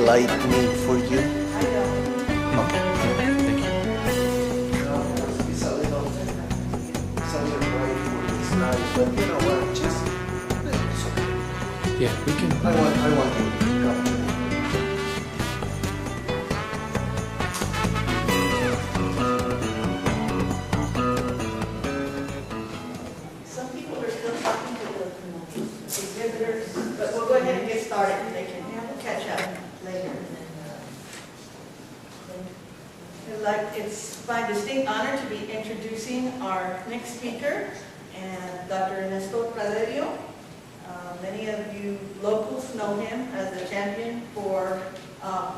light made for you? I know. Okay, thank you. It's a little bright for this night, but you know what? Just it's okay. Yeah, we can. I want you to come. Some people are still talking to the exhibitors, but we'll go ahead and get started. They can catch up later. It's my distinct honor to be introducing our next speaker, and Dr. Nestor Praderio. Many of you locals know him as the champion for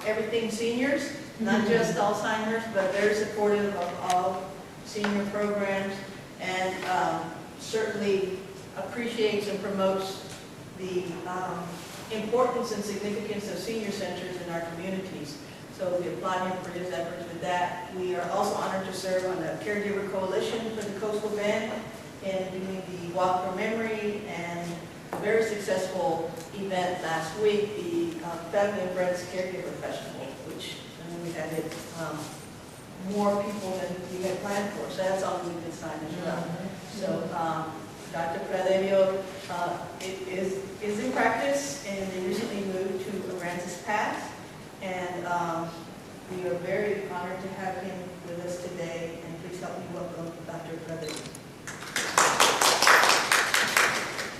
everything seniors, not just Alzheimer's, but very supportive of all senior programs, and certainly appreciates and promotes the importance and significance of senior centers in our communities. So we applaud him for his efforts with that. We are also honored to serve on the Caregiver Coalition for the Coastal Bend in doing the Walk for Memory and a very successful event last week, the Family and Friends Caregiver Festival, which we had more people than we had planned for. So that's on the good sign as well. So Dr. Praderio is in practice, and they recently moved to Aransas Pass. And we are very honored to have him with us today. And please help me welcome Dr. Praderio.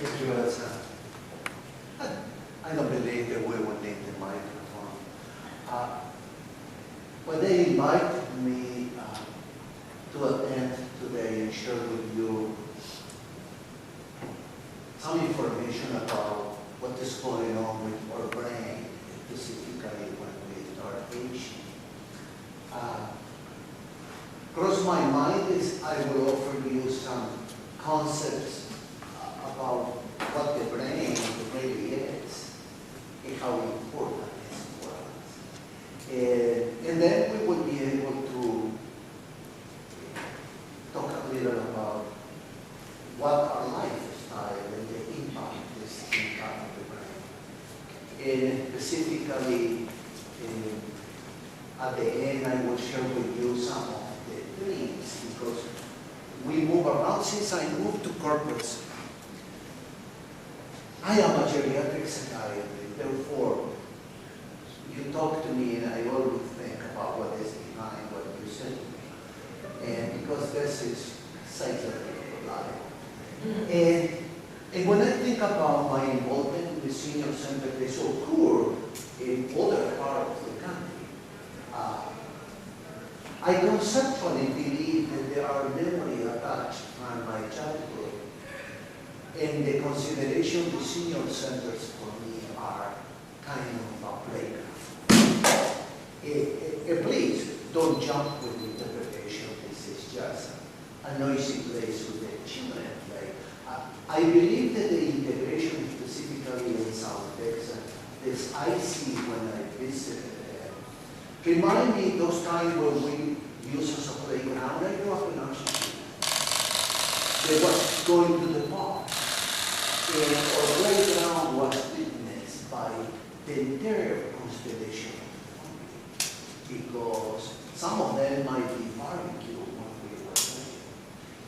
Thank you, Elsa. I don't believe that we will need the microphone. When they invited me to attend today and share with you some information about what is going on with our brain, specifically when we start aging, cross my mind is I will offer you some concepts about what the brain really is and how important it is for us. And then we will be able to talk a little about what our lifestyle and the impact this impact of the brain. And specifically, at the end, I will share with you some of the dreams, because we move around. Since I moved to Corpus, I am a geriatric psychiatrist. Therefore, you talk to me and I always think about what is behind what you said to me. And because this is psychiatric life. And when I think about my involvement in the senior center, they so poor in other parts of the country, I conceptually believe that there are memories attached from my childhood, and the consideration of the senior centers for me are kind of a playground. Please don't jump with the interpretation. This is just a noisy place where the children play. I believe that the integration, specifically in South Texas, this I see when I visited there, remind me those times when we used as a playground. I grew up in Argentina. They was going to the park, and our playground was witnessed by the entire constellation, because some of them might be barbecue when we were playing.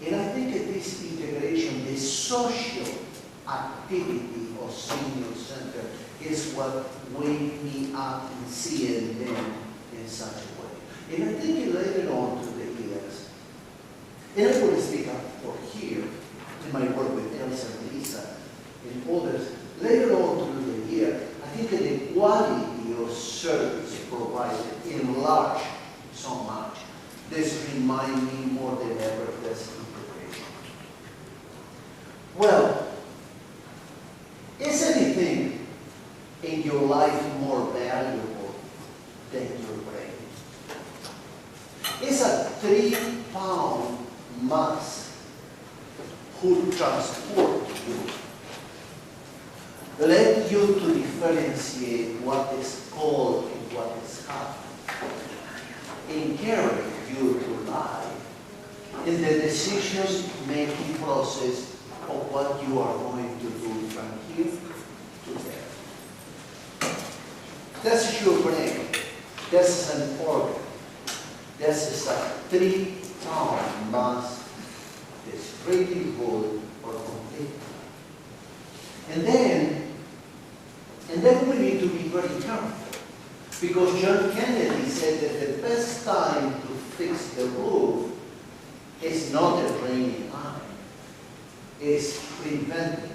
And I think that this integration, this social activity of senior center is what wake me up and seeing them in such a way. And I think later on to the years, and I will speak up for here in my work with Elsa and Lisa and others, later on through the year, I think that the quality of service provided enlarged so much. This reminds me more than ever of this integration. Well, is anything in your life more valuable than your brain? Is a 3-pound mass who transport you, let you to differentiate what is cold and what is hot, and carry you to life in the decision-making process of what you are going to do from here to there. This is your brain. This is an organ. This is a 3-pound mass. It's pretty good or complete. And then we need to be very careful, because John Kennedy said that the best time to fix the roof is not a draining eye, it's preventing.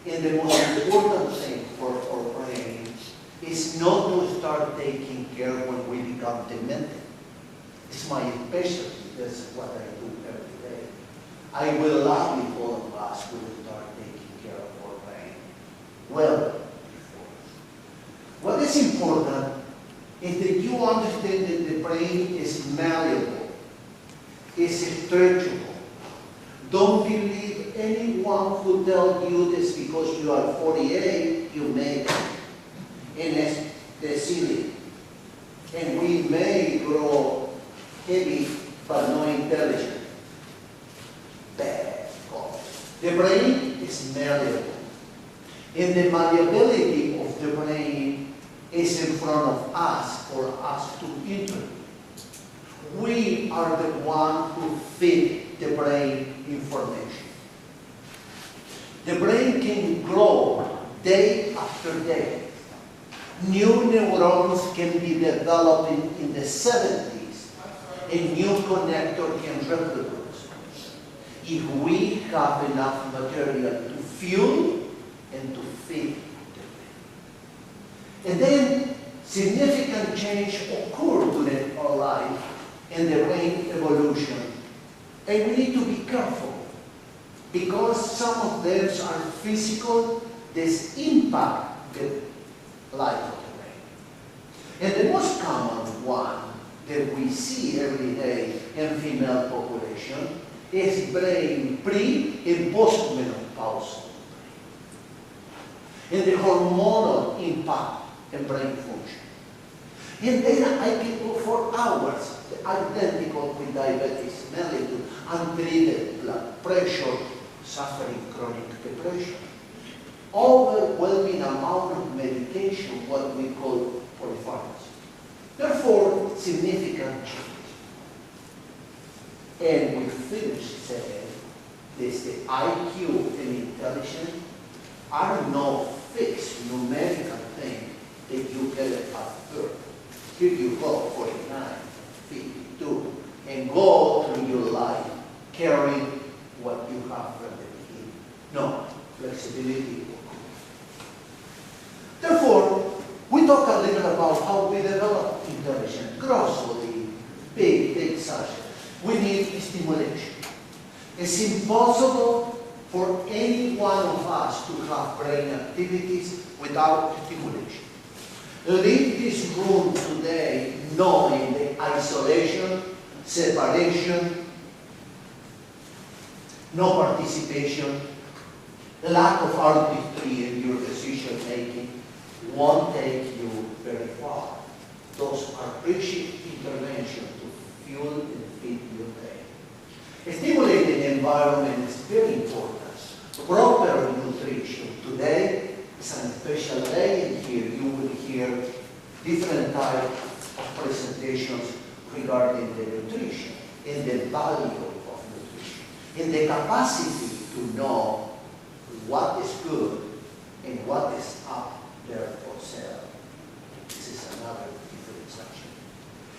And the most important thing for our brain is not to start taking care when we become demented. It's my specialty. That's what I do every day. I will love if all of us will start taking care of our brain well before. What is important is that you understand that the brain is malleable, is stretchable. Don't believe anyone who tells you this because you are 48, you make it. And it's the ceiling. And we may grow heavy but not intelligent. Bad God. The brain is malleable. And the malleability of the brain is in front of us for us to interpret. We are the one who feed the brain information. The brain can grow day after day. New neurons can be developing in the 70s. A new connector can reproduce if we have enough material to fuel and to feed the brain. And then significant change occurred during our life in the brain evolution. And we need to be careful, because some of them are physical, this impact the life of the brain. And the most common one that we see every day in female population is brain pre- and postmenopausal. And the hormonal impact in brain function. And then I can go for hours, identical with diabetes, mellitus, untreated blood pressure, suffering chronic depression. Overwhelming amount of medication, what we call polypharmacy. Therefore, significant change. And we finish saying this: the IQ and intelligence are no fixed numerical thing that you get at birth. Here you go, 49, 52, and go through your life carrying what you have from the beginning. No, flexibility. Therefore, we talk a little about how we develop intelligence. Grossly, big subject. We need stimulation. It's impossible for any one of us to have brain activities without stimulation. Leave this room today knowing the isolation, separation, no participation, lack of artistry in your decision making won't take you very far. Those are bridging interventions to fuel and feed your brain. A stimulating environment is very important. Proper nutrition. Today is a special day, and here you will hear different types of presentations regarding the nutrition and the value of nutrition and the capacity to know what is good and what is up there for sale. This is another different section.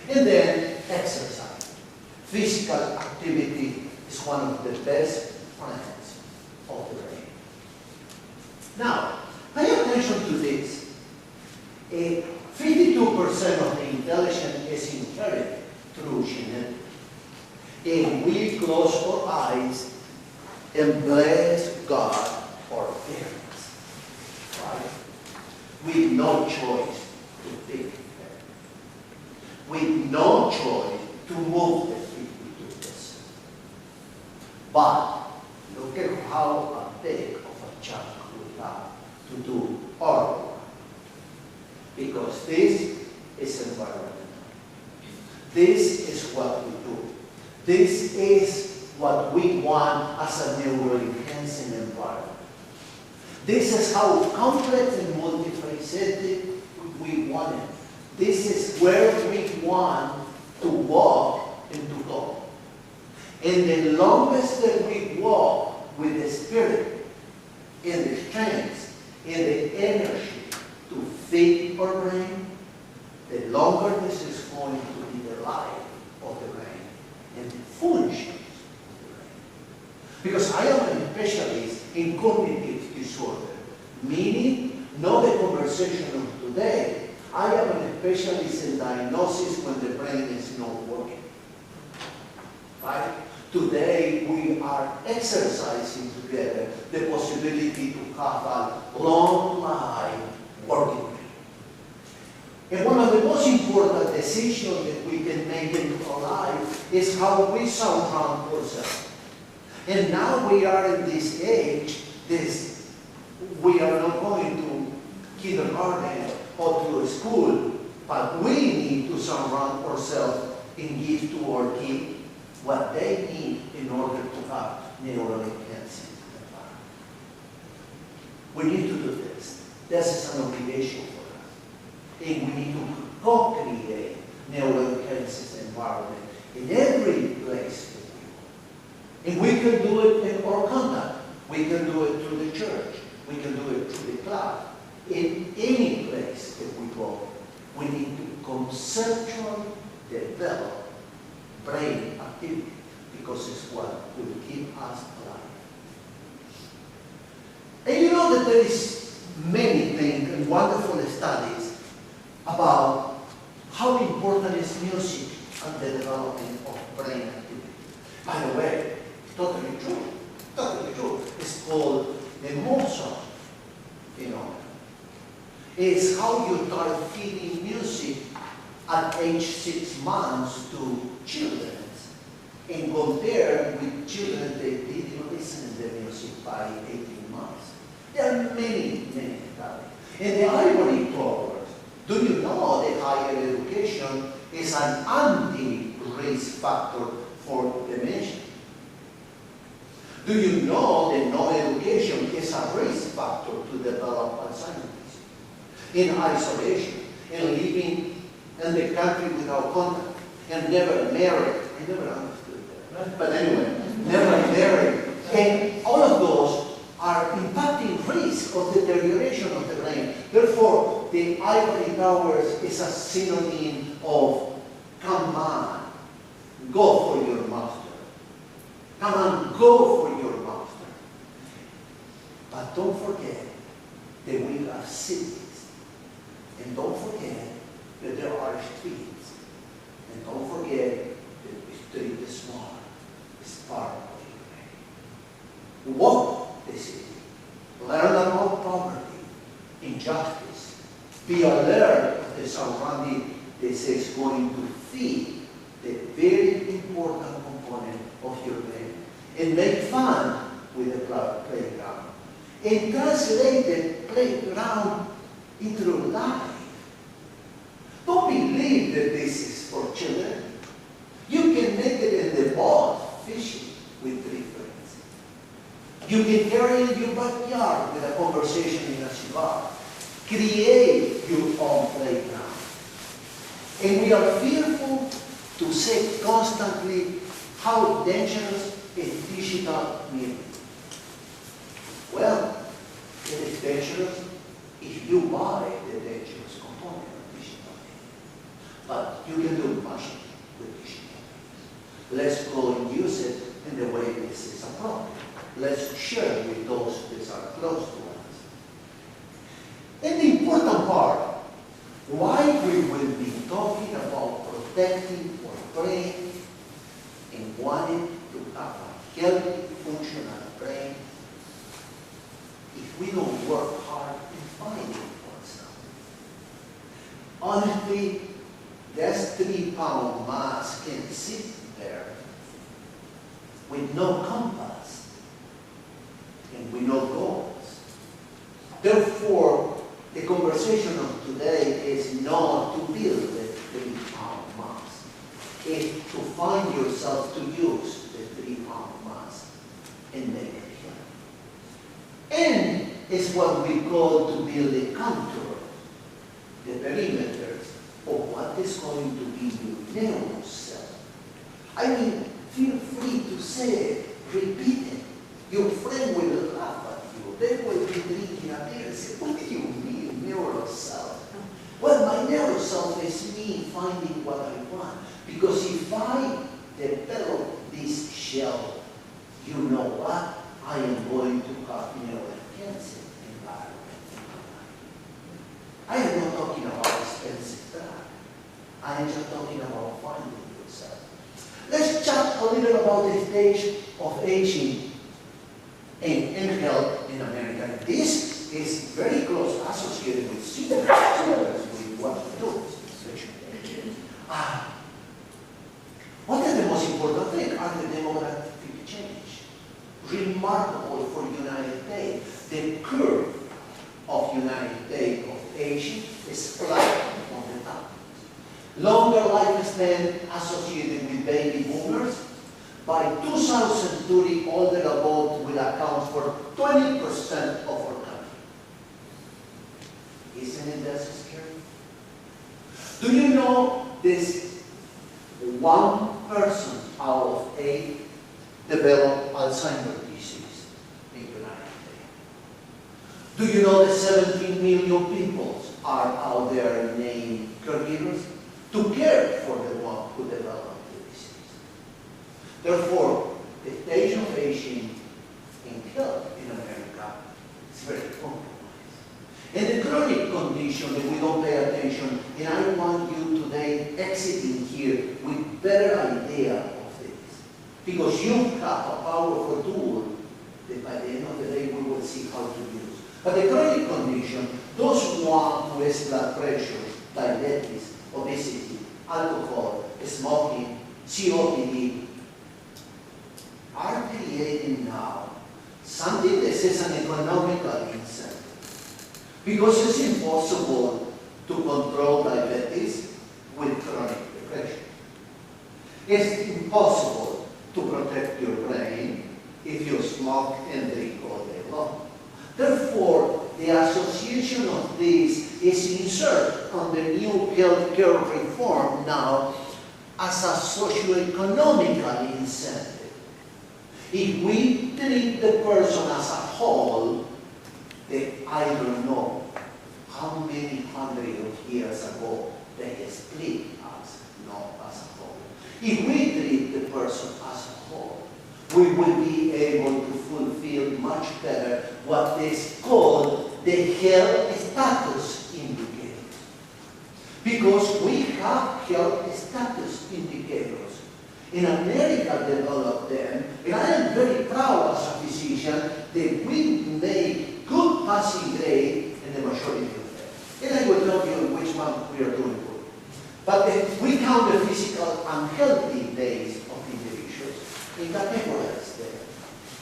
And then exercise. Physical activity is one of the best friends of the brain. Now, pay attention to this. 52% of the intelligence is inherited through genetic. And we close our eyes and bless God for parents, right? With no choice to pick them. With no choice to move the 52%. But look at how a big of a chunk we have to do our work. Because this is environmental. This is what we do. This is what we want as a neuroenhancing environment. This is how complex and multifaceted we want it. This is where we want to walk and to go. And the longest that we walk with the Spirit, in the strength, in the energy to feed our brain, the longer this is going to be the life of the brain and the functions of the brain. Because I am a specialist in cognitive disorder, meaning not the conversation of today. I am a specialist in diagnosis when the brain is not working. Right? Today we are exercising together the possibility to have a long life working brain. And one of the most important decisions that we can make in our life is how we surround ourselves. And now we are in this age, we are not going to kindergarten or to a school, but we need to surround ourselves and give to our kids what they need in order to have neural enhancing environment. We need to do this. This is an obligation for us. And we need to co-create neural enhancing environment in every place that we go. And we can do it in our conduct. We can do it through the church. We can do it through the club. In any place that we go, we need to conceptually develop brain activity because it's what will keep us alive. And you know that there is many things and wonderful studies about how important is music and the development of brain activity. By the way, totally true. Totally true. It's called the Mozart phenomenon. It's how you start feeding music at age 6 months to children and compare with children that didn't listen to the music by 18 months. There are many, many studies. And the irony towards, do you know that higher education is an anti-risk factor for dementia? Do you know that no education is a risk factor to develop Alzheimer's? In isolation, and living in the country without contact, and never married. I never understood that. Right? But anyway, never married. And all of those are impacting risk of deterioration of the brain. Therefore, the ivory towers is a synonym of come on, go for your master. Come on, go for your master. But don't forget that we have cities. And don't forget that there are streets. And don't forget that the street is small. It's part of your brain. Walk the city. Learn about poverty, injustice. Be alert of the surrounding that is going to feed the very important component of your brain. And make fun with the playground. And translate the playground into life. Don't believe that this is for children. You can make it in the boat fishing with 3 friends. You can carry in your backyard with a conversation in a cigar. Create your own playground. And we are fearful to say constantly how dangerous is digital media. Well, it is dangerous if you buy the dangerous component of digital media. But you can do much with digital media. Let's go and use it in the way this is appropriate. Let's share with those that are close to us. And the important part, why we will be talking about protecting our brain and wanting to have a healthy, functional brain, if we don't work hard in finding ourselves. Honestly, that 3-pound mass can sit there with no compass and with no goals. Therefore, the conversation of today is not to build the 3-pound mass. It's to find yourself to use the 3-pound mass and make it happen. And it's what we call to build a culture. the perimeters of what is going to be your neuroself. I mean, feel free to say it, repeat it. Your friend will laugh at you. They will be drinking a beer and say, what do you mean, neuroself? Well, my neuroself is me finding what I want. Because if I develop this shell, you know what? I am going to have neuroenhancing environment in my life. I am not talking about expensive drug. I am just talking about finding yourself. Let's chat a little about the stage of aging in health in America. This is very close associated with seniors, with what we do. What is the most important thing? Are the demographic change. Remarkable for United States. The curve of United States of aging is flat on the top. Longer lifespan associated with baby boomers. By 2030, older adults will account for 20% of our country. Isn't it that scary? Do you know this? 1 person out of 8 develop Alzheimer's disease in the United States. Do you know that 17 million people are out there named caregivers to care for the one who developed the disease? Therefore, the stage of aging in health in America is very compromised. And the chronic condition that we don't pay attention, and I want you today exiting here with better idea of this. Because you have a powerful tool that by the end of the day we will see how to use. But the chronic condition, those one who has blood pressure, diabetes, obesity, alcohol, smoking, COPD, are creating now something that is an economical incentive. Because it's impossible to control diabetes with chronic depression. It's impossible to protect your brain if you smoke and drink all day long. Therefore, the association of this is inserted on the new healthcare reform now as a socioeconomical incentive. If we treat the person as a whole, I don't know how many hundreds of years ago they split us, not as a whole. If we treat the person as a whole, we will be able to fulfill much better what is called the health status indicators. Because we have health status indicators. In America developed them, and I am very proud as a physician that we make good passing grade in the majority of them. And I will tell you which one we are doing good. But we count the physical unhealthy days of individuals and categorize them.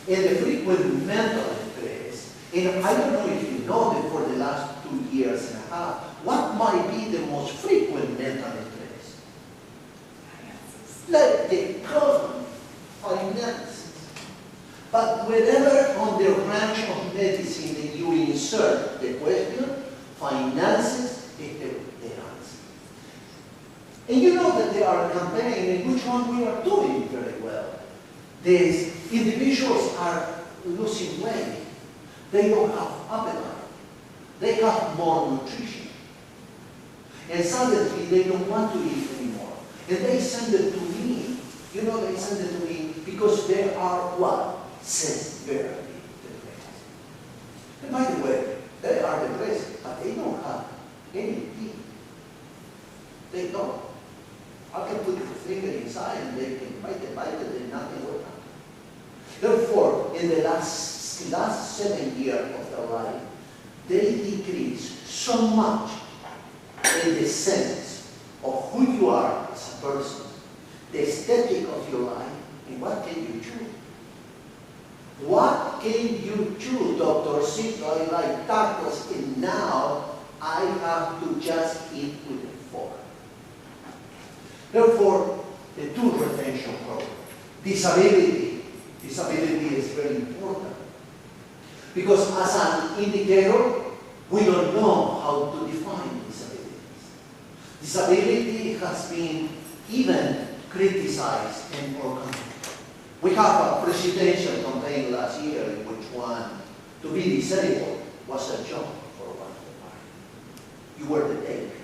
And the frequent mental stress, and I don't know if you know that for the last 2 years and a half, what might be the most frequent mental stress? Like the common finances. But whenever on the branch of medicine that you insert the question, finances is the answer. And you know that there are campaigns in which one we are doing very well. These individuals are losing weight. They don't have appetite. They have more nutrition. And suddenly they don't want to eat anymore. And they send it to me. You know, they send it to me because they are what? Severely depressed. And by the way, they are depressed, but they don't have any teeth. They don't. I can put the finger inside and they can bite it, and nothing will happen. Therefore, in the last 7 years of their life, they decrease so much in the sense of who you are as a person, the aesthetic of your life, and what can you choose? What can you choose, Dr. Sito? I like tacos, and now I have to just eat with a fork. Therefore, the tooth retention program. Disability is very important. Because as an indicator, we don't know how to define disability. Disability has been even criticized in our country. We have a presidential campaign last year in which one, to be disabled was a job for one of the party. You were the taker.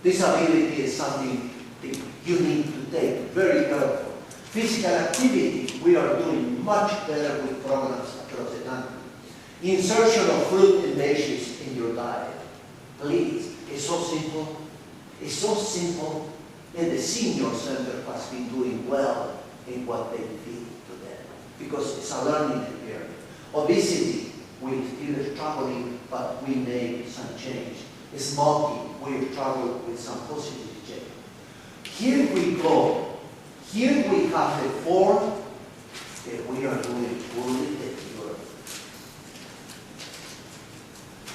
Disability is something that you need to take very carefully. Physical activity, we are doing much better with programs across the country. Insertion of fruit and veggies in your diet. Please, it's so simple. It's so simple, and the senior center has been doing well in what they feed to them, because it's a learning experience. Obesity, we're still struggling, but we made some change. Smoking, we've struggled with some positive change. Here we go. Here we have the form that we are doing fully at Europe.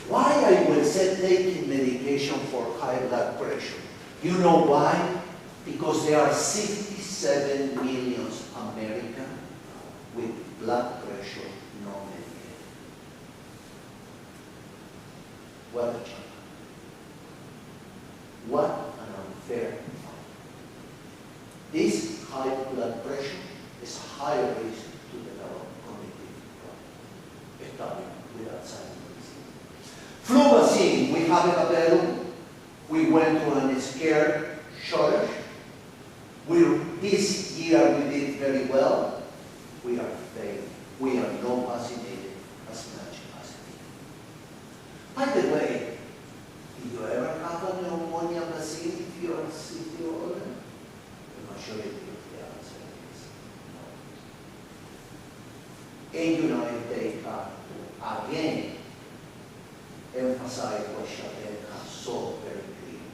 Why I will say taking medication for high blood pressure? You know why? Because there are 67 million Americans with blood pressure not medicated. What a challenge. What an unfair fight. This high blood pressure is a higher risk to develop cognitive problems. Study with Alzheimer's disease. Flu vaccine, we have a Praderio. We went to a scare shortage. This year we did very well. We are failing. We are not vaccinated as much as we. By the way, did you ever have a pneumonia vaccine if you are 60 or older? The majority of the answer is no. And you know, if they have to again emphasize what Chapter has so very clear,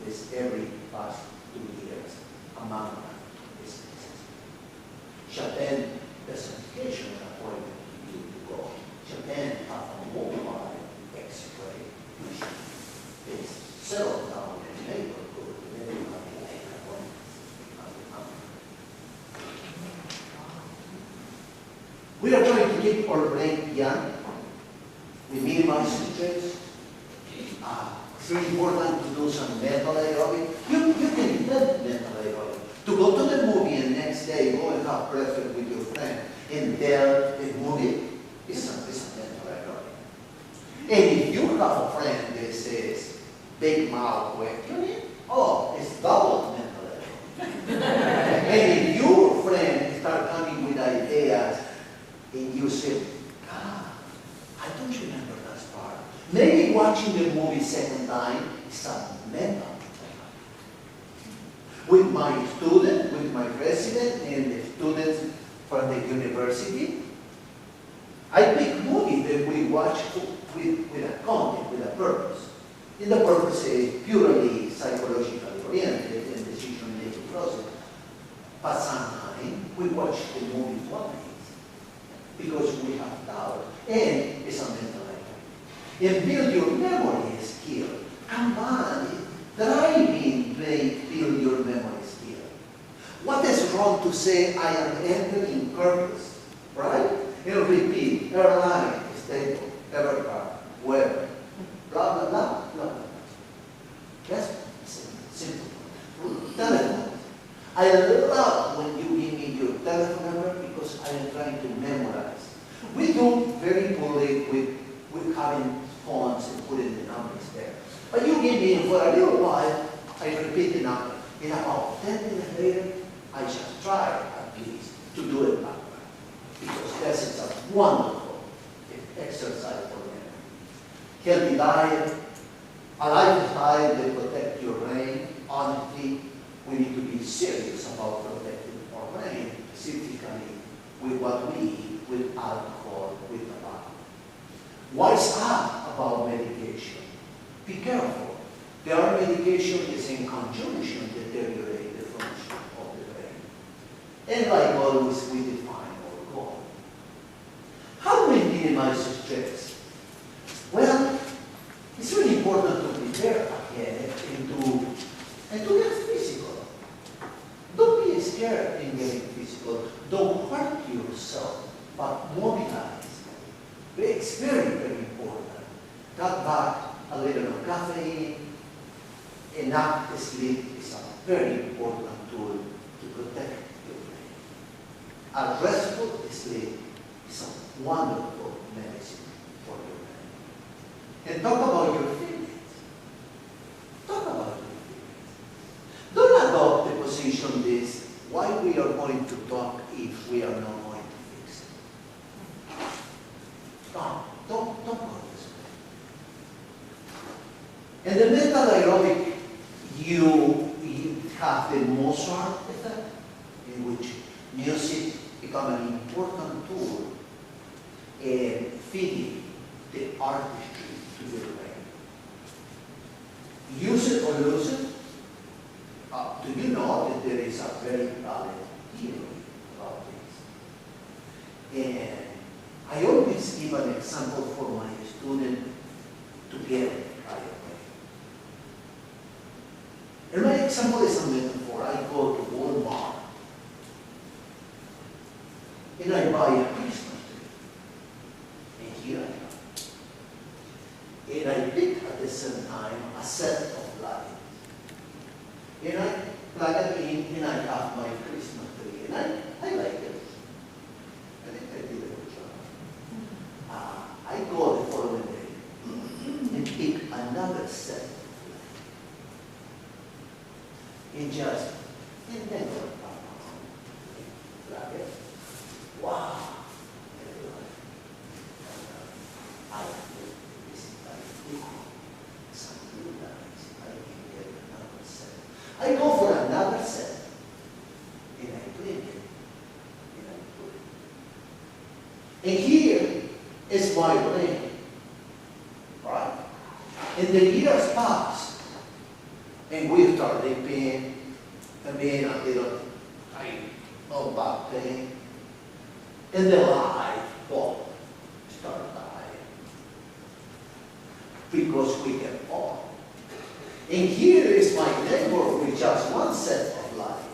is every past 2 years among businesses. Chapter specification appointment you to go. Chapter have a mobile X-ray machine. It's settled down in the neighborhood, and everybody make appointments. We are trying to keep our brain young. We minimize stress. It's very important to do some mental aerobic. You can invent mental aerobic. To go to the movie and next day go and have breakfast with your friend and tell the movie is a mental aerobic. And if you have a friend that says big mouth questioning, oh, it's double mental aerobic. And if your friend start coming with ideas and you say, I don't remember that part. Maybe watching the movie second time is a mental. With my student, with my president, and the students from the university, I pick movies that we watch with a content, with a purpose. And the purpose is purely psychologically oriented and decision-making process. But sometimes we watch the movie twice because we have doubt, and it's a mental item. And build your memory skill. Come on, driving, build your memory skill. What is wrong to say I am entering Corpus, right? And repeat, airline, stable, evercar, web, blah, blah, blah, blah, blah. That's simple. Telephone. I love when you give me your telephone number because I am trying to memorize. We do very poorly with having phones and putting the numbers there. But you give me, for a little while, I repeat the number. In about 10 minutes later, I just try at least to do it backward. Because this is a wonderful exercise for them. Healthy diet, a lifestyle that protects your brain. Honestly, we need to be serious about protecting our brain, specifically with what we eat, with alcohol, with tobacco. Wise up about medication. Be careful. There are medications that in conjunction deteriorate the function of the brain. And like always, we define our goal. How do we minimize stress? Well, it's really important to prepare again and to get physical. Don't be scared in getting physical. Don't hurt yourself, but mobilize. It's very, very important. Cut back a little of caffeine enough sleep is a very important tool to protect your brain. A restful sleep is a wonderful medicine for your brain. And talk about your feelings. Talk about your feelings. Don't adopt the position this, why we are going to talk if we are not going to fix it. Don't go this way. And the mental aerobic, you have the Mozart effect, in which music becomes an important tool in feeding the artistry to your brain. Use it or lose it. Do you know that there is a very valid theory about this? And I always give an example for my student to get it right away. And my example is a metaphor. I go to Walmart and I buy a Christmas tree. And here I am. And I pick at the same time a set of lights. And I plug it in and I have my Christmas tree. And I like it. I think I did a good job. I go the following day and pick another set of lights. And just, and then plug it. Wow. I think this is like something nice. I can get another set. I go for another set, and I clean it, and I put it. And here is my brain, right? And the years pass, and we start living, and being a little, back pain, and the light bulb start dying, because we get old. And here is my neighbor with just one set of light.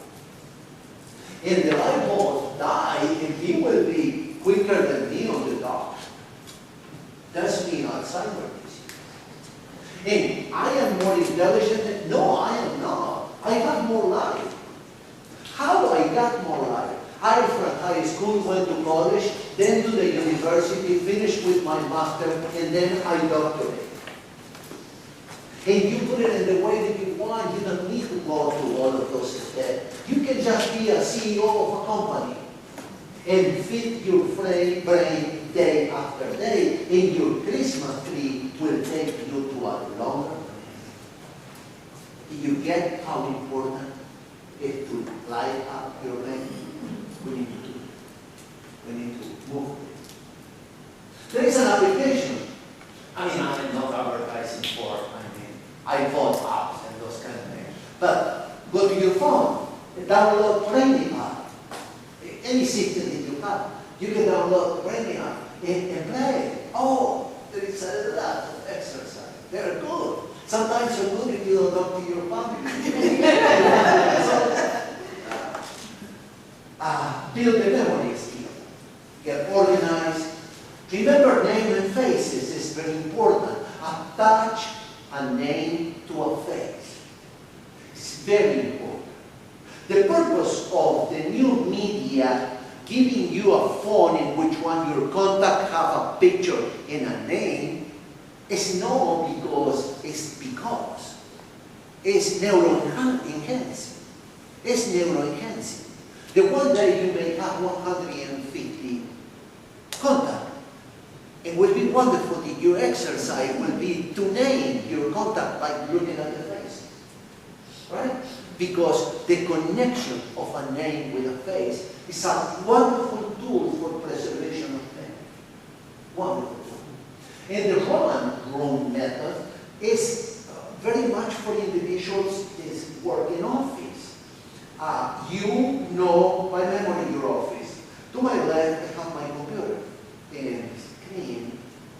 And the light bulb die, and he will be quicker than me on the dark. That's me Alzheimer's disease. And I am more intelligent than, no, I am not. I have more life. How I got more life? I from high school, went to college, then to the university, finished with my master, and then I doctorate. And you put it in the way that you want. You don't need to go through all of those steps. You can just be a CEO of a company and feed your brain day after day, and your Christmas tree will take you to a longer brain. Do you get how important it is to light up your brain? We need to do it. We need to move it. There is an application. I mean, I'm not advertising for, iPhone apps and those kind of things. But go to your phone and download training app. Any system that you have, you can download training app and play. Oh, there is a lot of exercise. They're good. Sometimes so good if you don't talk to your family. Build the memory skill. Get organized. Remember name and faces is very important. Attach a name to a face. It's very important. The purpose of the new media giving you a phone in which one your contact have a picture and a name is not because it's neuroenhancing. It's neuroenhancing. The one day you may have 150 contacts. It will be wonderful if your exercise will be to name your contact by looking at the face. Right? Because the connection of a name with a face is a wonderful tool for preservation of memory. Wonderful tool. And the Roman room method is very much for individuals that work in office. You know by memory your office. To my left, I have my computer and screen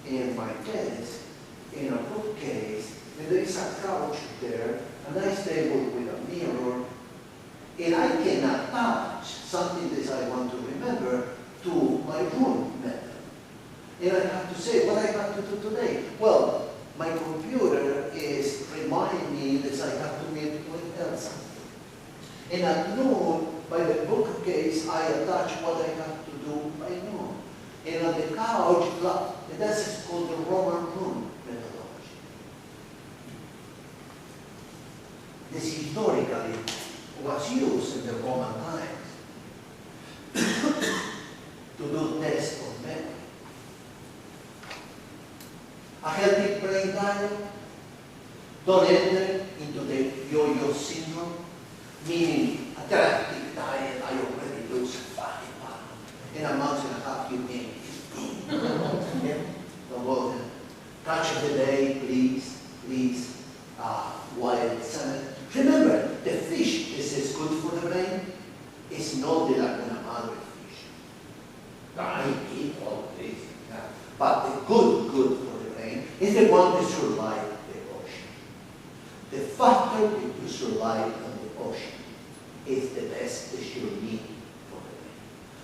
and my desk and a bookcase, and there is a couch there, a nice table with a mirror, and I can attach something that I want to remember to my room method. And I have to say what I have to do today. Well, my computer is reminding me that I have to meet with Elsa. And at noon, by the bookcase, I attach what I have to do by noon. And on the couch, and that's called the Roman room methodology. This historically was used in the Roman times to do tests of memory. A healthy brain diet, don't enter into the yo-yo syndrome, meaning a therapeutic diet, I already lose 5 pounds. In a month and a half, you gain 15. Don't go there. Catch of the day, please, please. Wild salmon. Remember, the fish is good for the brain. It's not the laguna madre fish. I eat all this. Yeah. But the good for the brain is the one that survives the ocean. The factor that you survive on the ocean is the best that you need for the brain.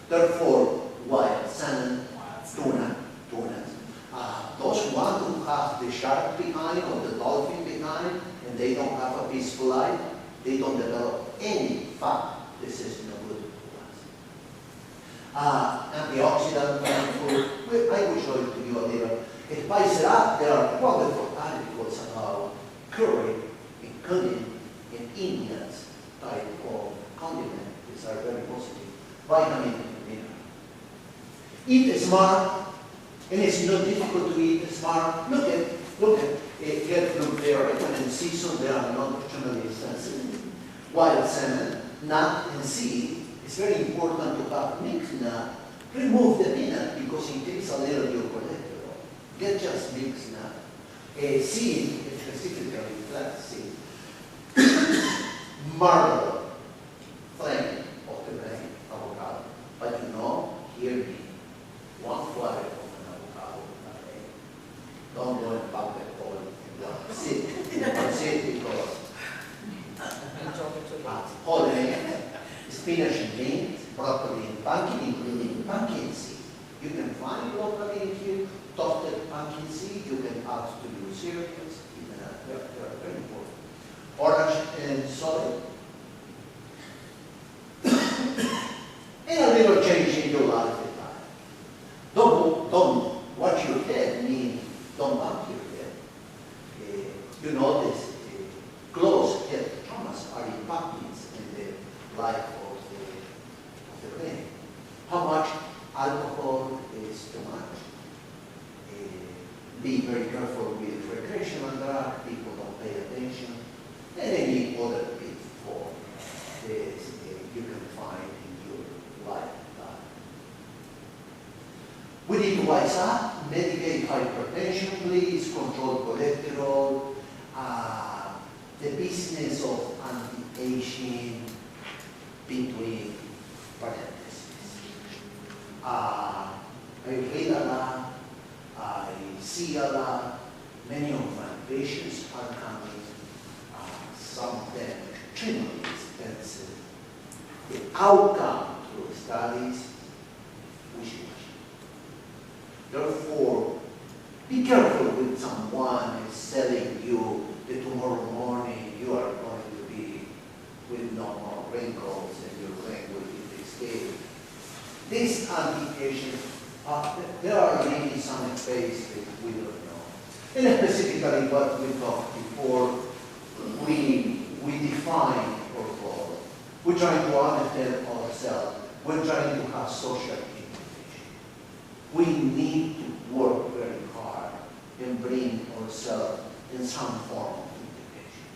Therefore, wild salmon, tuna. Those ones who have the shark behind or the dolphin behind and they don't have a peaceful life, they don't develop any fat. This is no good to us. Antioxidant food, I will show it to you a little. It spices it up. There are wonderful articles about curry and cumin and Indians type of condiment. These are very positive. Vitamin and mineral. Eat smart. And it's not difficult to eat smart. Look at, get them there and in season, they are not nutritionally sensitive. Wild salmon, nut and seed, it's very important to have mixed nut. Remove the peanut because it takes a little of your cholesterol. Get just mixed nut. Seed, specifically flax seed. Marble, flame of the brain, avocado. But you know, hear me, 1/4 don't go and pump it all in one sit. Because whole egg, spinach and beans, broccoli and pumpkin, including pumpkin seed. You can find broccoli in here, toasted pumpkin seed. You can add to your cereals. They're very important. Orange and soy. And a little change in your life. Don't watch your head, mean don't bump your head. You notice close head traumas are impacting in the life of the brain. How much alcohol is too much? Be very careful with recreational drugs. People don't pay attention. And any other pitfall that you can find in your life. We need to wise up, medicate hypertension, please, control cholesterol, the business of anti-aging between parentheses. I read a lot, I see a lot, many of my patients are coming, some of them extremely expensive. The outcome through studies, wishy-washy. Therefore, be careful with someone who is selling you that tomorrow morning you are going to be with no more wrinkles and your brain will be fixed. These anti-aging, there are maybe some space that we don't know. And specifically what we talked before, we define our goal. We're trying to understand ourselves. We're trying to have social we need to work very hard and bring ourselves in some form of integration.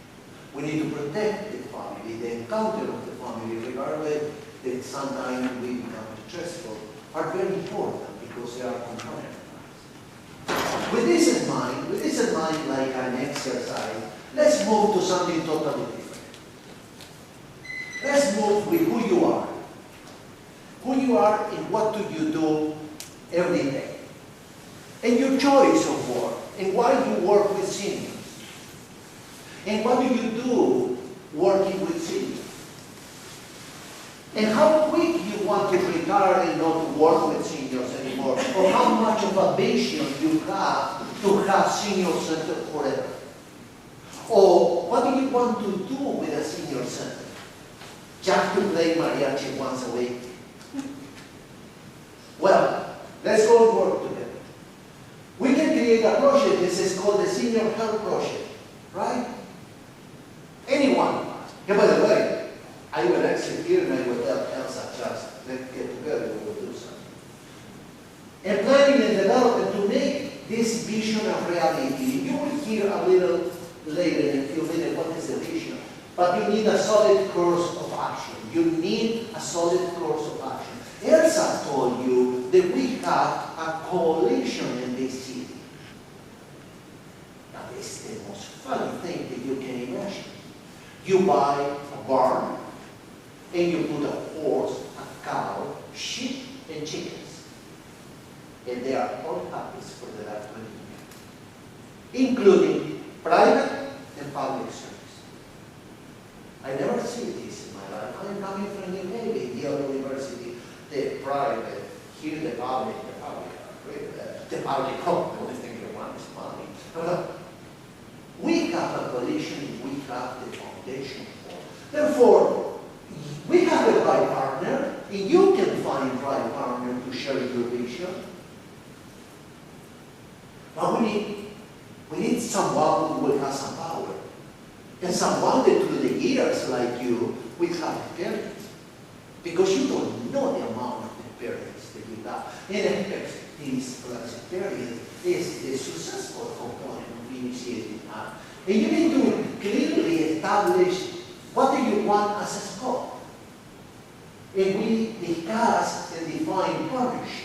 We need to protect the family, the encounter of the family, regardless that sometimes we become stressful, are very important because they are component parts. With this in mind, like an exercise, let's move to something totally different. Let's move with who you are. Who you are and what do you do every day. And your choice of work, and why you work with seniors. And what do you do working with seniors? And how quick you want to retire and not work with seniors seniors anymore, or how much of a vision you have to have senior center forever. Or what do you want to do with a senior center? Just to play mariachi once a week? Well, let's go and work together. We can create a project. This is called the Senior Health Project, right? Anyone. Yeah, by the way, I will exit here and I will tell Elsa, just let's get together and we'll do something. And planning and development to make this vision a reality. You will hear a little later in a few minutes what is the vision. But you need a solid course of action. You need a solid course of action. Elsa told you that we have a coalition in this city. That is the most funny thing that you can imagine. You buy a barn, and you put a horse, a cow, sheep, and chickens. And they are all puppies for the last 20 years, including private and public service. I never see this in my life. I'm coming from New Haven, Yale University, the private, here the public, the public, the only thing you want is money. We have a coalition, we have the foundation for. Therefore, we have the right partner, and you can find the right partner to share your vision. But we need someone who will have some power. And someone that through the years, like you, will have experience. Because you don't know the amount of experience that you have. And expertise plus experience is the successful component of initiating art. And you need to clearly establish what do you want as a scope. And we discuss and define partnership.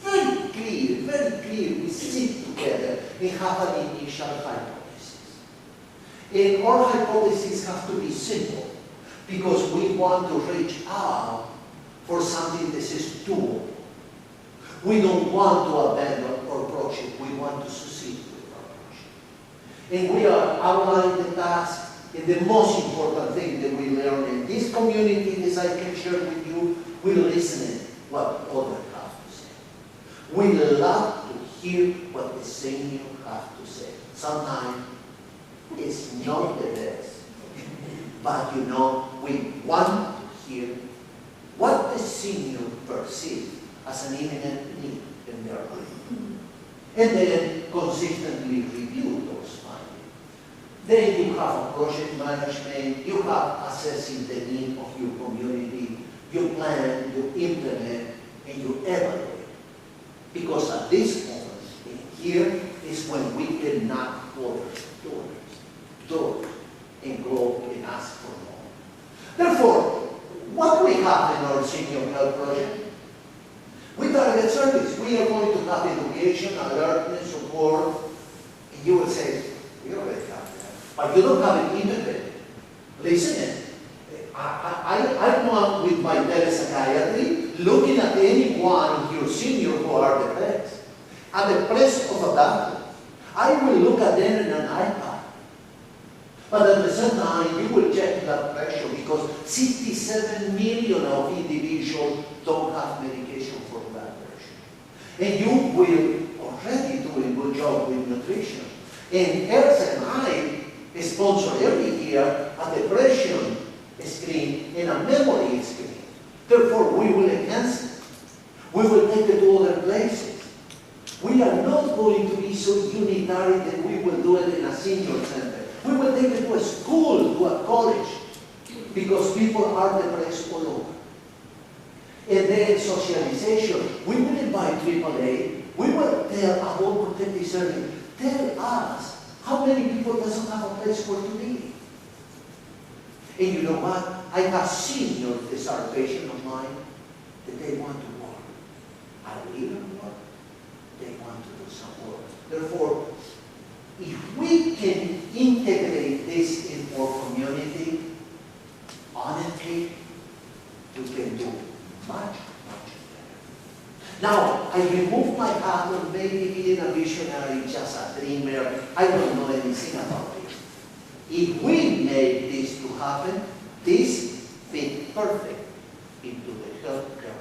Very clear, we sit together and have an initial hypothesis. And our hypothesis have to be simple, because we want to reach out for something that is doable. We don't want to abandon our project, we want to succeed with our project. And we are outlining the task, and the most important thing that we learn in this community, as I can share with you, we listen to what others have to say. We love to hear what the senior have to say. Sometimes it's not the best, but you know, we want to hear what the senior perceives as an imminent need in their life. And then consistently review those findings. Then you have project management, you have assessing the need of your community, you plan, you implement, and you evaluate. Because at this moment, here is when we can knock doors, and go and ask for more. Therefore, what do we have in our senior health project? We target service. We are going to have education, alertness, support, and you will say, we already have that. But you don't have it integrated. Listen, I'm one with my telepsychiatry, looking at any one of your seniors who are the best. At the place of a doctor, I will look at them in an iPad. But at the same time, you will check blood pressure, because 67 million of individuals don't have medication for blood pressure. And you will already do a good job with nutrition. And Elsa and I sponsor every year a depression screen and a memory screen. Therefore, we will enhance it. We will take it to other places. We are not going to be so unitary that we will do it in a senior center. We will take it to a school, to a college, because people are depressed all over. And then socialization. We will invite AAA. We will tell about protective service. Tell us how many people doesn't have a place for to live. And you know what? I have seen this patient of mine that they want to work. I even work. They want to do some work. Therefore, if we can integrate this in our community, honestly, we can do much, much better. Now, I remove my hat on maybe being a visionary, just a dreamer. I don't know anything about it. If we make this to happen, this fits perfect into the healthcare.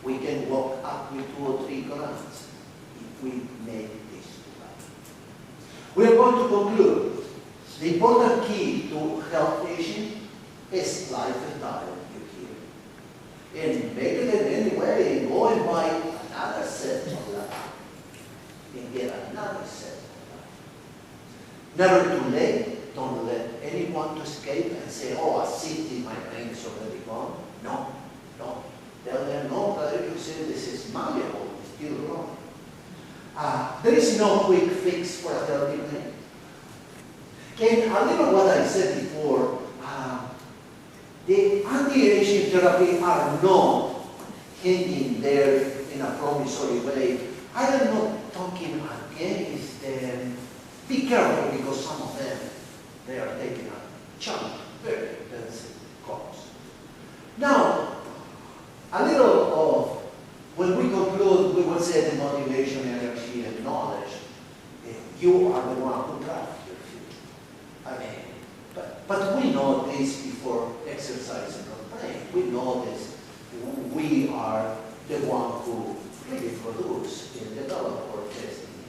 We can walk up with 2 or 3 grams if we make this to happen. We are going to conclude. The important key to health aging is lifestyle, you hear. And make it in any way, and go and buy another set of life. And get another set of life. Never too late. Don't let anyone to escape and say, oh, a cyst in my brain is already gone. No, no. Tell them, no, Praderio said this is malleable, it's still wrong. There is no quick fix for a healthy brain. And a little what I said before, the anti-aging therapy are not hanging there in a promissory way. I am not talking against them. Be careful because some of them, they are taking a chunk, very expensive cost. Now, a little of, when we conclude, we will say the motivation, energy, and knowledge. You are the one who craft your future. I mean, but we know this before exercising our brain. We know this. We are the one who really produce and develop our destiny.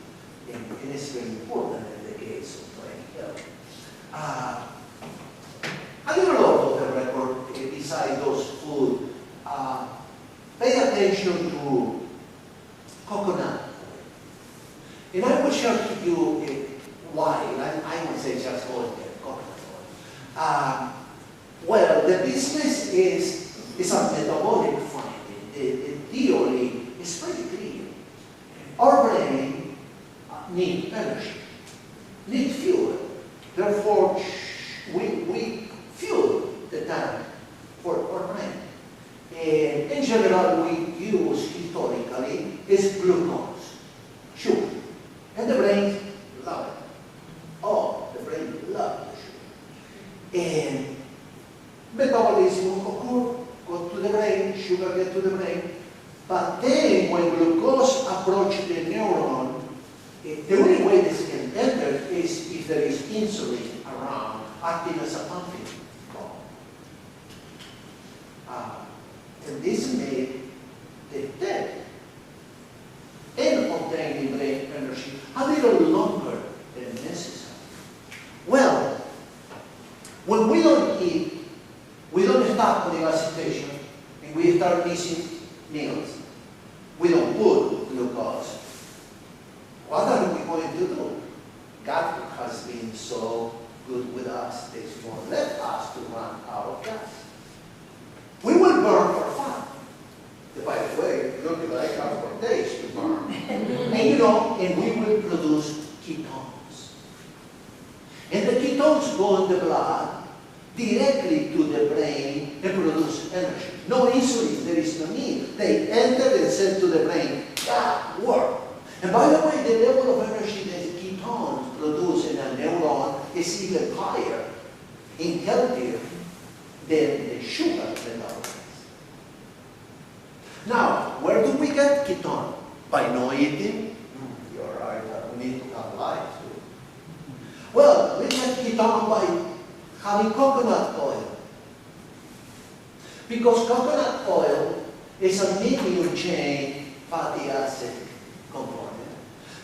And it is very important in the case of brain health. A little of the record, besides those food, pay attention to coconut oil. And I will share to you why. I would say just oil, coconut oil. Well, the business is a metabolic finding. The theory is pretty clear. Our brain needs energy, needs fuel. Therefore, we fuel the tank for our brain. And in general, we use historically is glucose, sugar. And the brain loves it. Oh, the brain loves the sugar. And metabolism occurs, go to the brain, sugar get to the brain. But then when glucose approaches the neuron, the only way this can enter is if there is insulin around, acting as a pumping pump. And this made the death and obtaining brain energy a little longer than necessary. Well, when we don't eat, we don't stop the gas station, and we start missing meals. We don't put glucose. What are we going to do? God has been so good with us, they won't let us to run out of gas. We will burn for fun. By the way, it looks like our days to burn. And we will produce ketones. And the ketones go in the blood directly to the brain and produce energy. No insulin, there is no need. They enter and send to the brain, that work. And by the way, the level of energy that ketones produce in a neuron is even higher and healthier than the sugar metabolism. Now, where do we get ketone? By no eating? You're right, we need to have life too. Well, we get ketone by having coconut oil. Because coconut oil is a medium chain fatty acid component.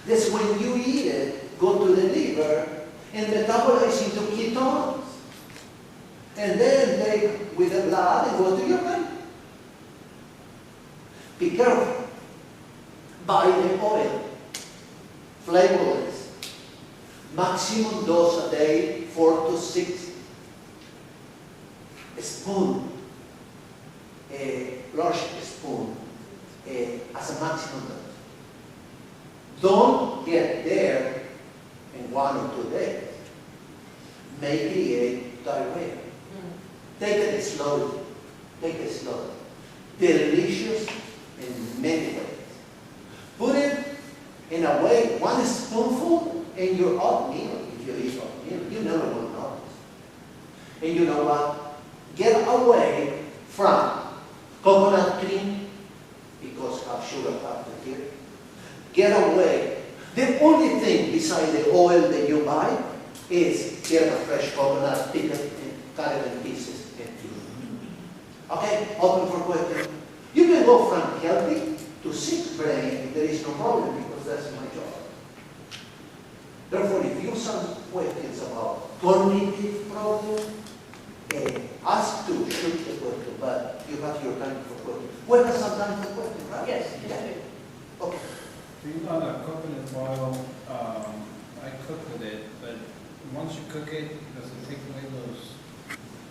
That's when you eat it, go to the liver and metabolize into ketones. And then take with the blood and go to your brain. Be careful. Buy the oil. Flavorless. Maximum dose a day, 4 to 6 spoon. A large spoon as a maximum dose. Don't get there in 1 or 2 days. May create diarrhea. Take it slowly. Take it slowly. Delicious in many ways. Put it in a way, 1 spoonful in your oatmeal. If you eat oatmeal, you never will notice. And you know what? Get away from coconut cream because of sugar factor here. Get away. The only thing beside the oil that you buy is get a fresh coconut, pick it and cut it in pieces. Okay, open for questions. You can go from healthy to sick brain, there is no problem because that's my job. Therefore, if you have some questions about cognitive problem, ask to shoot the question, but you have your time for question. We have some time for question, right? Yes, yes, we do. Okay. Do you know that coconut oil, I cook with it, but once you cook it, does it take away those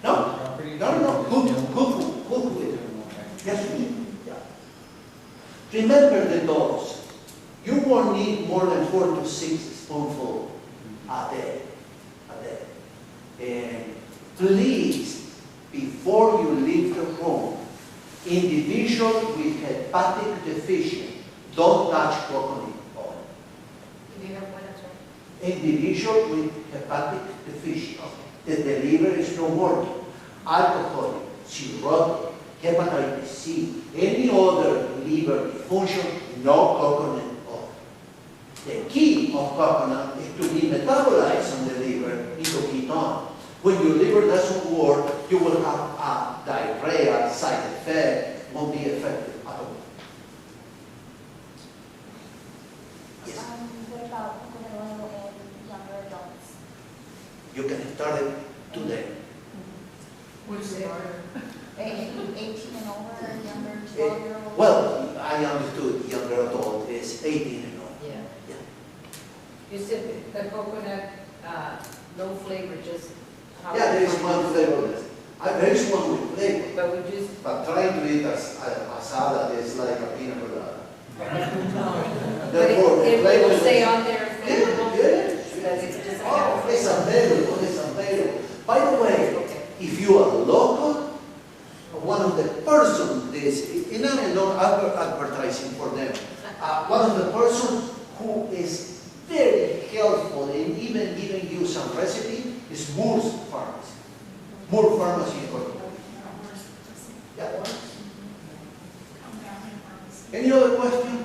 No, properties? no, cook with it. Okay. Yes, we do. Yeah. Remember the dose. You won't need more than 4 to 6 spoonfuls a day. And please, before you leave the home, individuals with hepatic deficiency don't touch coconut oil. Individuals with hepatic deficiency, the liver is not working, alcoholic, cirrhotic, hepatitis C, any other liver dysfunction, no coconut oil. The key of coconut is to be metabolized on the liver into ketone. When your liver doesn't work, you will have a diarrhea side effect, won't be effective at all. Yes. What about coconut oil in younger adults? You can start it today. Which they are. 18 and over, younger, 12-year-olds? Well, I understood younger adult is 18 and over. Yeah. Yeah. You said the coconut, no flavor, just how. Yeah, there is one flavorless. There is one with flavor. But we just, But trying to eat a salad is like a peanut butter. but Therefore, it will flavorless- say on there flavorful. Yeah. That it's just. Oh, it's available, it's available. By the way, Okay. if you are local, one of the persons, and I'm not advertising for them, one of the persons who is very helpful in even giving you some recipe is Moore's Pharmacy. Moore Pharmacy in Corpus. Yeah. Any other question?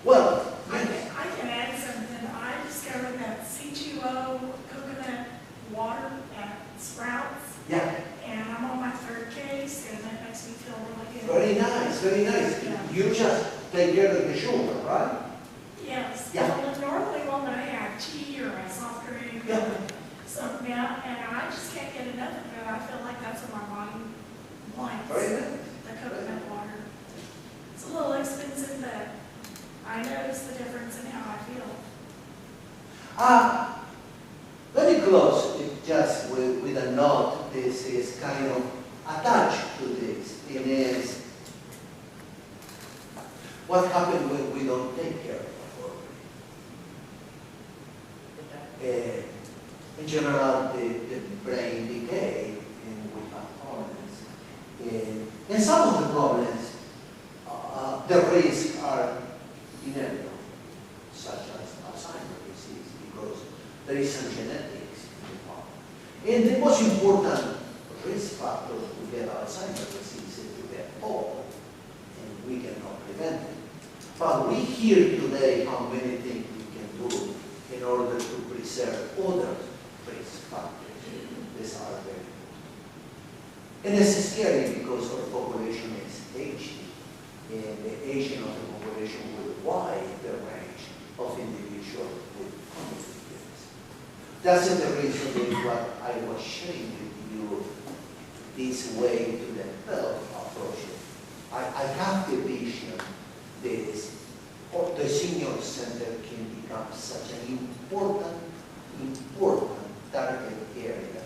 Well, I can add something. I discovered that C2O coconut water at Sprouts, yeah, and I'm on my 3rd case, and that makes me feel really good. very nice, very nice. Yeah. You just take care of the sugar, right? Yes. Yeah. Well, normally when I have tea or a soft drink, Yeah. something now, and I just can't get enough of it. I feel like that's what my body wants. Very nice. The coconut water. It's a little expensive, but I notice the difference in how I feel. Let me close it just with a note. This is kind of attached to this. It is what happens when we don't take care of our brain. In general, the brain decay and we have problems. And some of the problems, the risks are inevitable, such as Alzheimer's disease, because there is some genetics in the problem. And the most important risk factor to get Alzheimer's disease is to get old, and we cannot prevent it. But we hear today how many things we can do in order to preserve other risk factors. These are very important. And it's scary because our population is aging, and the aging of the population will widen the range of individuals with cognitive impairments. That's the reason what I was sharing with you, this way to develop approach. I have the vision the senior center can become such an important target area.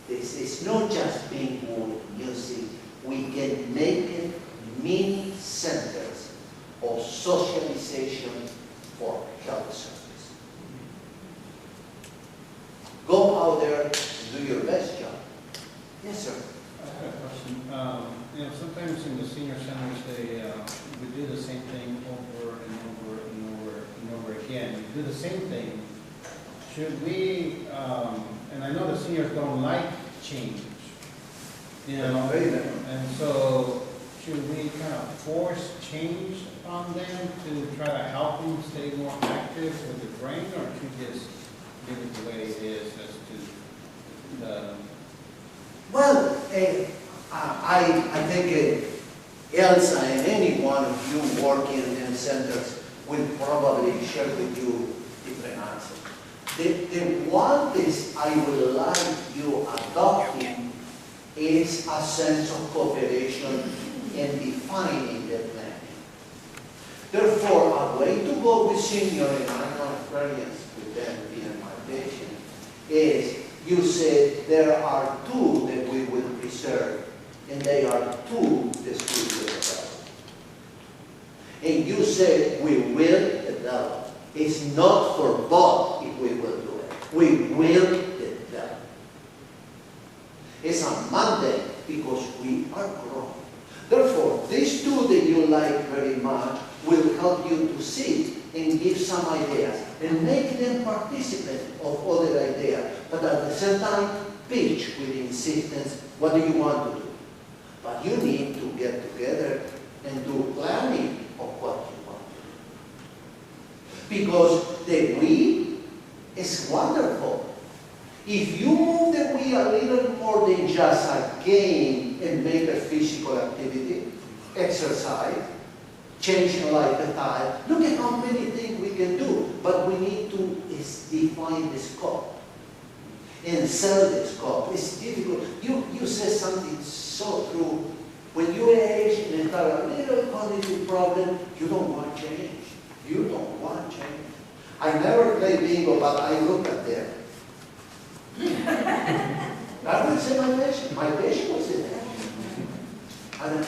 This is not just being good music. We can make it mini centers of socialization for health service. Go out there and do your best job. Yes, sir. I have a question. Sometimes in the senior centers, we do the same thing over and over and over and over again. We do the same thing. Should we, and I know the seniors don't like change, Very good. and so should we kind of force change on them to try to help them stay more active with the brain, or should we just leave it the way it is as to the Well, I think Elsa and any one of you working in centers will probably share with you different answers. The one is I would like you adopting is a sense of cooperation in defining the plan. Therefore, a way to go with senior, and I have experience with them being my patient, is you said there are two that we will preserve, and they are two that we will develop. And you said we will develop. It's not for both if we will do it. We will develop. It's a mandate because we are growing. Therefore, these two that you like very much will help you to see and give some ideas and make them participants of other ideas. But at the same time, pitch with insistence, what do you want to do? But you need to get together and do planning of what you want to do. Because the we is wonderful. If you move the we a little more than just a game and make a physical activity, exercise, changing lifestyle, look at how many things we can do, but we need to define the scope and sell the scope. It's difficult. You said something so true. When you age and have a little cognitive problem, you don't want change. You don't want change. I never play bingo, but I look at them. I would say my patient. My patient was in there. And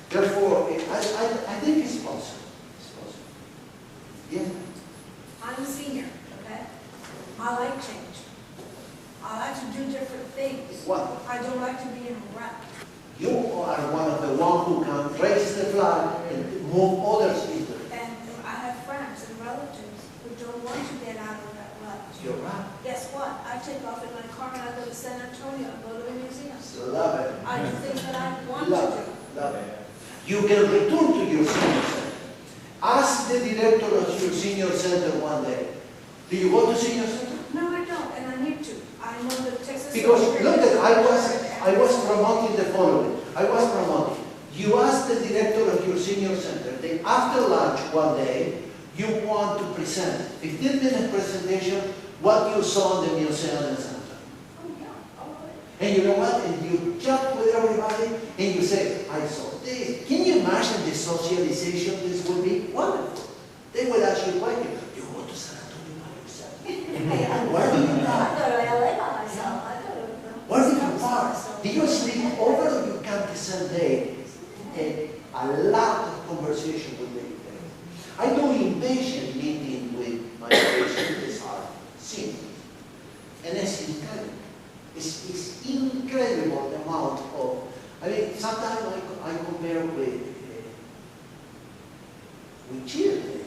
therefore, I think it's possible. It's possible. Yeah. I'm a senior, okay? I like change. I like to do different things. What? I don't like to be in a rut. You are one of the ones who can raise the flag and move others into it. And I have friends and relatives who don't want to get out of that rut. You're right. Guess what? I take off in my car and I go to San Antonio and go to the museum. Love it. I do things that I want Love to it. do. Love it. You can return to your senior center. Ask the director of your senior center one day, do you go to senior center? No, I don't, and I need to. I know that Texas. Because look at, I was promoting the following. I was promoting. You ask the director of your senior center, then after lunch one day, you want to present, 15-minute presentation, what you saw in the museum and center. Oh, yeah, all right. And you know what? And you chat with everybody, and you say, I saw this. Can you imagine the socialization this would be? Wonderful. They would ask you, why you go to San Antonio by yourself? Where do you I park? go to LA by myself. I go to. Where do you park? Do you sleep over or you come the same day? And a lot of conversation will take place. I do inpatient meeting with my patients, these are seniors. And it's incredible. It's incredible the amount of, I mean, sometimes I compare with children.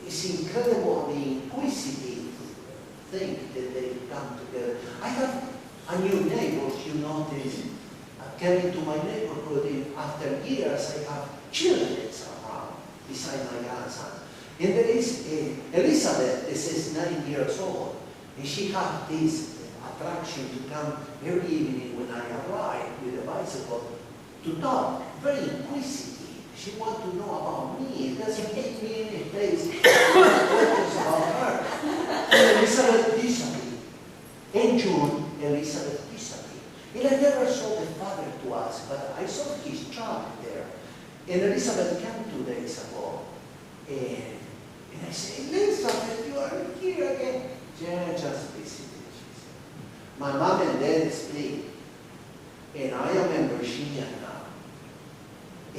It's incredible the inquisitive thing that they come together. I have a new neighbor, you notice, coming to my neighborhood after years. I have children around beside my grandson. And there is Elizabeth, this is 9 years old, and she has this attraction to come every evening when I arrive with a bicycle to talk, very inquisitive. She wants to know about me. It doesn't take me any place. Questions about her. And Elizabeth disappeared. In June, Elizabeth disappeared. And I never saw the father to ask, but I saw his child there. And Elizabeth came 2 days ago. And I said, Elizabeth, you are here again. Yeah, just visiting. My mom and dad split, and I am in Virginia now.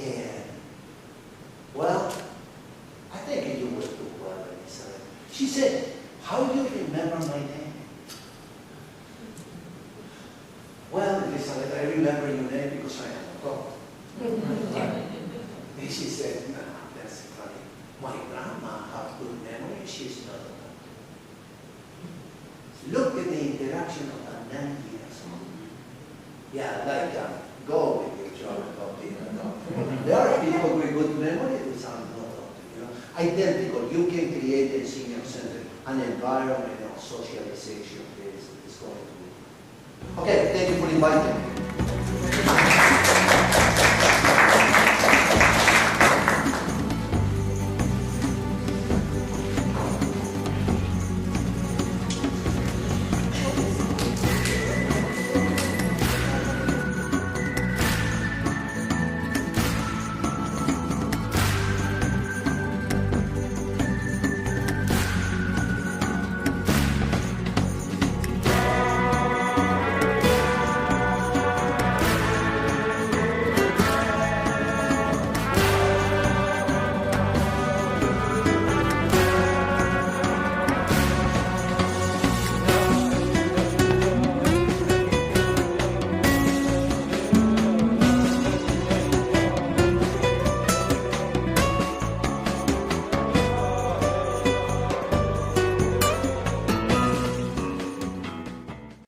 And, well, I think you will do well, Elizabeth. She said, how do you remember my name? Well, Elizabeth, I remember your name because I am a doctor. And she said, no, that's funny. My grandma has good memory, she's not a doctor. Look at the interaction of a 9 years old. Yeah, like go with your job about being a doctor. There are people with good memory who are not doctor, you know. Identical, you can create a senior center, an environment of socialization that is going to Okay, thank you for inviting me.